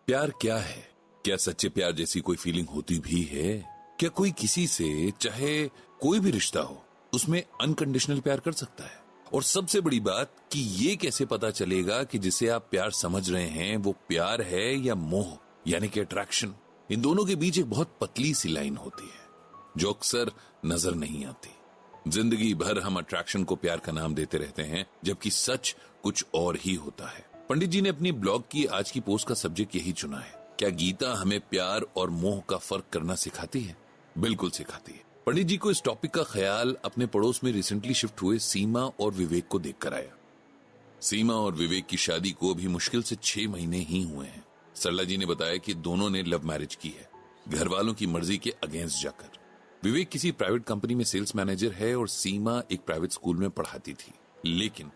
प्यार क्या है? क्या सच्चे प्यार जैसी कोई फीलिंग होती भी है? क्या कोई किसी से, चाहे कोई भी रिश्ता हो, उसमें अनकंडीशनल प्यार कर सकता है? और सबसे बड़ी बात कि ये कैसे पता चलेगा कि जिसे आप प्यार समझ रहे हैं वो प्यार है या मोह, यानी कि अट्रैक्शन? इन दोनों के बीच एक बहुत पतली सी लाइन होती है जो अक्सर नजर नहीं आती। जिंदगी भर हम अट्रैक्शन को प्यार का नाम देते रहते हैं, जबकि सच कुछ और ही होता है। पंडित जी ने अपनी ब्लॉग की आज की पोस्ट का सब्जेक्ट यही चुना है। क्या गीता हमें प्यार और मोह का फर्क करना सिखाती है? बिल्कुल सिखाती है। पंडित जी को इस टॉपिक का ख्याल अपने पड़ोस में रिसेंटली शिफ्ट हुए सीमा और विवेक को देखकर आया। सीमा और विवेक की शादी को अभी मुश्किल से 6 महीने ही हुए हैं। सरला जी ने बताया कि दोनों ने लव मैरिज की है, घर वालों की मर्जी के अगेंस्ट जाकर। विवेक किसी प्राइवेट कंपनी में सेल्स मैनेजर है और सीमा एक प्राइवेट स्कूल में पढ़ाती थी, लेकिन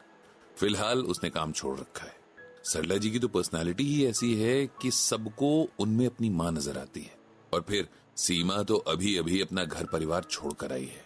फिलहाल उसने काम छोड़ रखा है। सरला जी की तो पर्सनालिटी ही ऐसी है कि सबको उनमें अपनी मां नजर आती है। और फिर सीमा तो अभी अभी अपना घर परिवार छोड़कर आई है,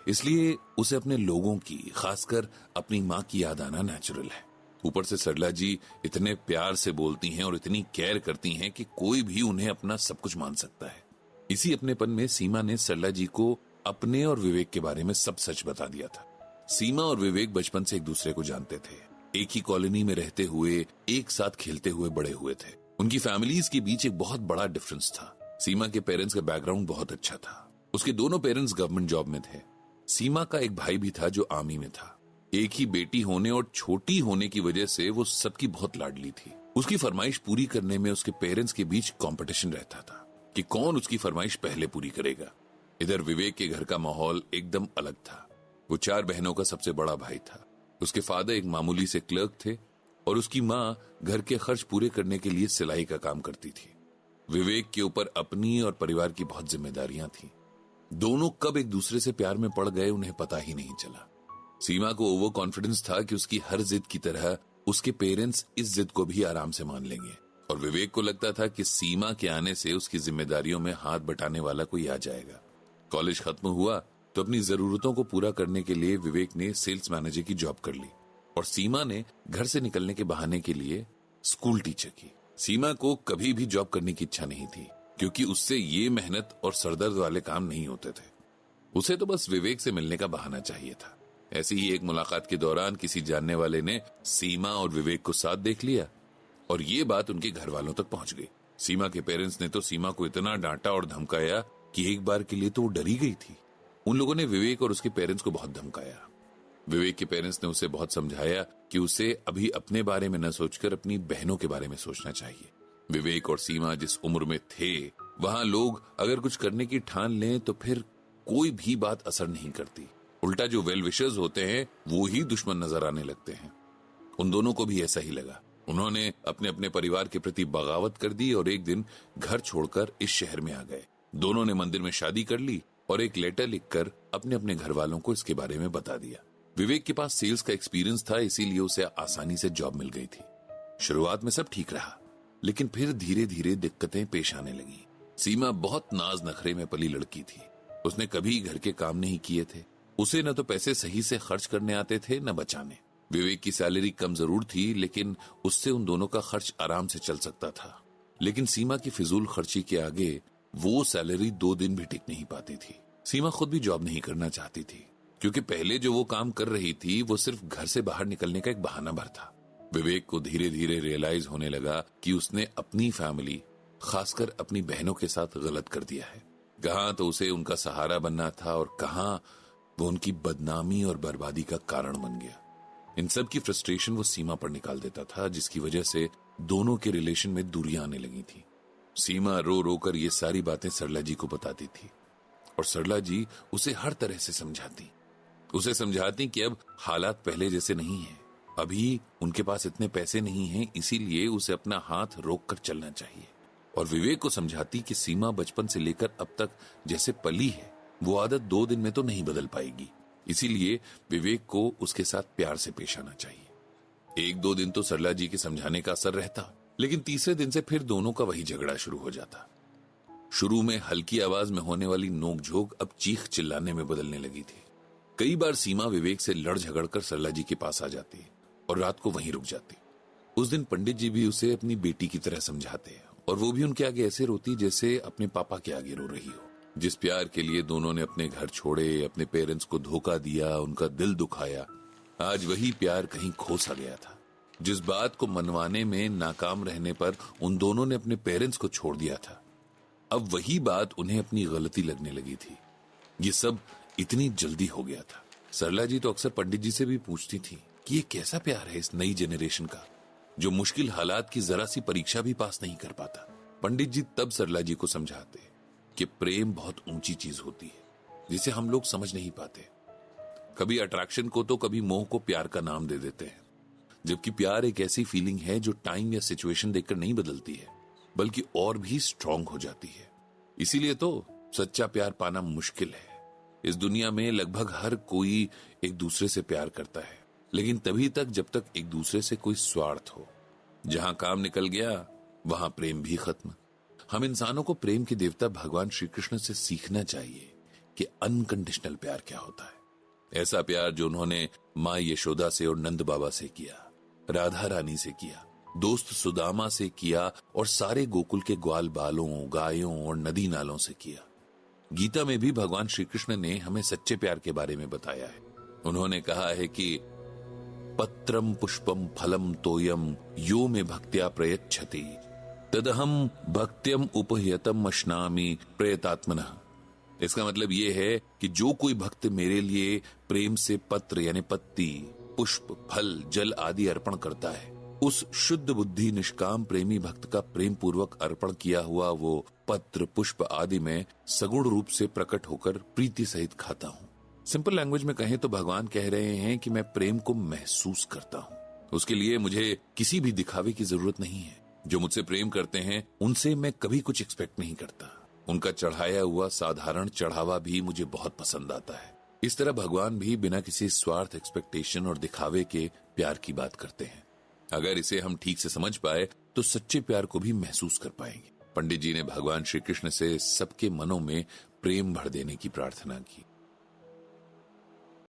इसलिए उसे अपने लोगों की, खासकर अपनी मां की याद आना नेचुरल है। ऊपर से सरला जी इतने प्यार से बोलती हैं और इतनी केयर करती हैं कि कोई भी उन्हें अपना सब कुछ मान सकता है। इसी अपनेपन में सीमा ने सरला जी को अपने और विवेक के बारे में सब सच बता दिया था। सीमा और विवेक बचपन से एक दूसरे को जानते थे, एक ही कॉलोनी में रहते हुए, एक साथ खेलते हुए बड़े हुए थे। उनकी फैमिलीज के बीच एक बहुत बड़ा डिफरेंस था। सीमा के पेरेंट्स का बैकग्राउंड बहुत अच्छा था। उसके दोनों पेरेंट्स गवर्नमेंट जॉब में थे। सीमा का एक भाई भी था जो आर्मी में था। एक ही बेटी होने और छोटी होने की वजह से वो सबकी बहुत लाडली थी। उसकी फरमाइश पूरी करने में उसके पेरेंट्स के बीच कंपटीशन रहता था कि कौन उसकी फरमाइश पहले पूरी करेगा। इधर विवेक के घर का माहौल एकदम अलग था। वो 4 बहनों का सबसे बड़ा भाई था। उसके फादर एक मामूली से क्लर्क थे और उसकी मां घर के खर्च पूरे करने के लिए सिलाई का काम करती थी। विवेक के ऊपर अपनी और परिवार की बहुत जिम्मेदारियां थी। दोनों कब एक दूसरे से प्यार में पड़ गए उन्हें पता ही नहीं चला। सीमा को ओवर कॉन्फिडेंस था कि उसकी हर जिद की तरह उसके पेरेंट्स इस जिद को भी आराम से मान लेंगे, और विवेक को लगता था कि सीमा के आने से उसकी जिम्मेदारियों में हाथ बटाने वाला कोई आ जाएगा। कॉलेज खत्म हुआ तो अपनी जरूरतों को पूरा करने के लिए विवेक ने सेल्स मैनेजर की जॉब कर ली और सीमा ने घर से निकलने के बहाने के लिए स्कूल टीचर की। सीमा को कभी भी जॉब करने की इच्छा नहीं थी, क्योंकि उससे ये मेहनत और सरदर्द वाले काम नहीं होते थे। उसे तो बस विवेक से मिलने का बहाना चाहिए था। ऐसी ही एक मुलाकात के दौरान किसी जानने वाले ने सीमा और विवेक को साथ देख लिया और ये बात उनके घर वालों तक पहुंच गई। सीमा के पेरेंट्स ने तो सीमा को इतना डांटा और धमकाया कि एक बार के लिए तो वो डरी गई थी। उन लोगों ने विवेक और उसके पेरेंट्स को बहुत धमकाया। विवेक के पेरेंट्स ने उसे बहुत समझाया कि उसे अभी अपने बारे में न सोचकर अपनी बहनों के बारे में सोचना चाहिए। विवेक और सीमा जिस उम्र में थे, वहां लोग अगर कुछ करने की ठान लें तो फिर कोई भी बात असर नहीं करती। उल्टा जो वेल विशर्स होते हैं वो ही दुश्मन नजर आने लगते हैं। उन दोनों को भी ऐसा ही लगा। उन्होंने अपने अपने परिवार के प्रति बगावत कर दी और एक दिन घर छोड़कर इस शहर में आ गए। दोनों ने मंदिर में शादी कर ली और एक लेटर लिखकर अपने अपने घर वालों को इसके बारे में बता दिया। विवेक के पास सेल्स का एक्सपीरियंस था, इसीलिए उसे आसानी से जॉब मिल गई थी। शुरुआत में सब ठीक रहा, लेकिन फिर धीरे धीरे दिक्कतें पेश आने लगी। सीमा बहुत नाज नखरे में पली लड़की थी। उसने कभी घर के काम नहीं किए थे। उसे न तो पैसे सही से खर्च करने आते थे न बचाने। विवेक की सैलरी कम जरूर थी, लेकिन उससे उन दोनों का खर्च आराम से चल सकता था। लेकिन सीमा की फिजूल खर्ची के आगे वो सैलरी 2 दिन भी टिक नहीं पाती थी। सीमा खुद भी जॉब नहीं करना चाहती थी, क्योंकि पहले जो वो काम कर रही थी वो सिर्फ घर से बाहर निकलने का एक बहाना भर था। विवेक को धीरे धीरे रियलाइज होने लगा कि उसने अपनी फैमिली, खासकर अपनी बहनों के साथ गलत कर दिया है। कहां तो उसे उनका सहारा बनना था और कहां वो उनकी बदनामी और बर्बादी का कारण बन गया। इन सब की फ्रस्ट्रेशन वो सीमा पर निकाल देता था, जिसकी वजह से दोनों के रिलेशन में दूरियां आने लगी थी। सीमा रो रो कर ये सारी बातें सरला जी को बताती थी और सरला जी उसे हर तरह से समझाती। उसे समझाती कि अब हालात पहले जैसे नहीं है, अभी उनके पास इतने पैसे नहीं हैं, इसीलिए उसे अपना हाथ रोक कर चलना चाहिए। और विवेक को समझाती कि सीमा बचपन से लेकर अब तक जैसे पली है वो आदत 2 दिन में तो नहीं बदल पाएगी, इसीलिए विवेक को उसके साथ प्यार से पेश आना चाहिए। 1-2 दिन तो सरला जी के समझाने का असर रहता, लेकिन तीसरे दिन से फिर दोनों का वही झगड़ा शुरू हो जाता। शुरू में हल्की आवाज में होने वाली नोकझोंक अब चीख चिल्लाने में बदलने लगी थी। कई बार सीमा विवेक से लड़ झगड़ कर सरला जी के पास आ जाती और रात को वहीं रुक जाती। उस दिन पंडित जी भी उसे अपनी बेटी की तरह समझाते और वो भी उनके आगे ऐसे रोती जैसे अपने पापा के आगे रो रही हो। जिस प्यार के लिए दोनों ने अपने घर छोड़े, अपने पेरेंट्स को धोखा दिया, उनका दिल दुखाया, आज वही प्यार कहीं खो सा गया था। जिस बात को मनवाने में नाकाम रहने पर उन दोनों ने अपने पेरेंट्स को छोड़ दिया था, अब वही बात उन्हें अपनी गलती लगने लगी थी। ये सब इतनी जल्दी हो गया था। सरला जी तो अक्सर पंडित जी से भी पूछती थी कि ये कैसा प्यार है इस नई जेनरेशन का, जो मुश्किल हालात की जरा सी परीक्षा भी पास नहीं कर पाता। पंडित जी तब सरला जी को समझाते कि प्रेम बहुत ऊंची चीज होती है जिसे हम लोग समझ नहीं पाते। कभी अट्रैक्शन को तो कभी मोह को प्यार का नाम दे देते हैं, जबकि प्यार एक ऐसी फीलिंग है जो टाइम या सिचुएशन देखकर नहीं बदलती है, बल्कि और भी स्ट्रांग हो जाती है। इसीलिए तो सच्चा प्यार पाना मुश्किल है। इस दुनिया में लगभग हर कोई एक दूसरे से प्यार करता है, लेकिन तभी तक जब तक एक दूसरे से कोई स्वार्थ हो। जहां काम निकल गया वहां प्रेम भी खत्म। हम इंसानों को प्रेम के देवता भगवान श्री कृष्ण से सीखना चाहिए कि अनकंडीशनल प्यार क्या होता है। ऐसा प्यार जो उन्होंने मां यशोदा से और नंद बाबा से किया, राधा रानी से किया, दोस्त सुदामा से किया और सारे गोकुल के ग्वाल बालों, गायों और नदी नालों से किया। गीता में भी भगवान श्री कृष्ण ने हमें सच्चे प्यार के बारे में बताया है। उन्होंने कहा है कि पत्रम पुष्पम फलम तोयम यो में भक्त्या प्रयच्छति तदहम भक्त्यम उपहयतम अश्नामि प्रयतात्मनः। इसका मतलब ये है कि जो कोई भक्त मेरे लिए प्रेम से पत्र यानी पत्ती, पुष्प, फल, जल आदि अर्पण करता है, उस शुद्ध बुद्धि निष्काम प्रेमी भक्त का प्रेम पूर्वक अर्पण किया हुआ वो पत्र, पुष्प आदि में सगुण रूप से प्रकट होकर प्रीति सहित खाता हूँ। सिंपल लैंग्वेज में कहें तो भगवान कह रहे हैं कि मैं प्रेम को महसूस करता हूँ। उसके लिए मुझे किसी भी दिखावे की जरूरत नहीं है। जो मुझसे प्रेम करते हैं उनसे मैं कभी कुछ एक्सपेक्ट नहीं करता। उनका चढ़ाया हुआ साधारण चढ़ावा भी मुझे बहुत पसंद आता है। इस तरह भगवान भी बिना किसी स्वार्थ, एक्सपेक्टेशन और दिखावे के प्यार की बात करते हैं। अगर इसे हम ठीक से समझ पाए तो सच्चे प्यार को भी महसूस कर पाएंगे। पंडित जी ने भगवान श्री कृष्ण से सबके मनों में प्रेम भर देने की प्रार्थना की।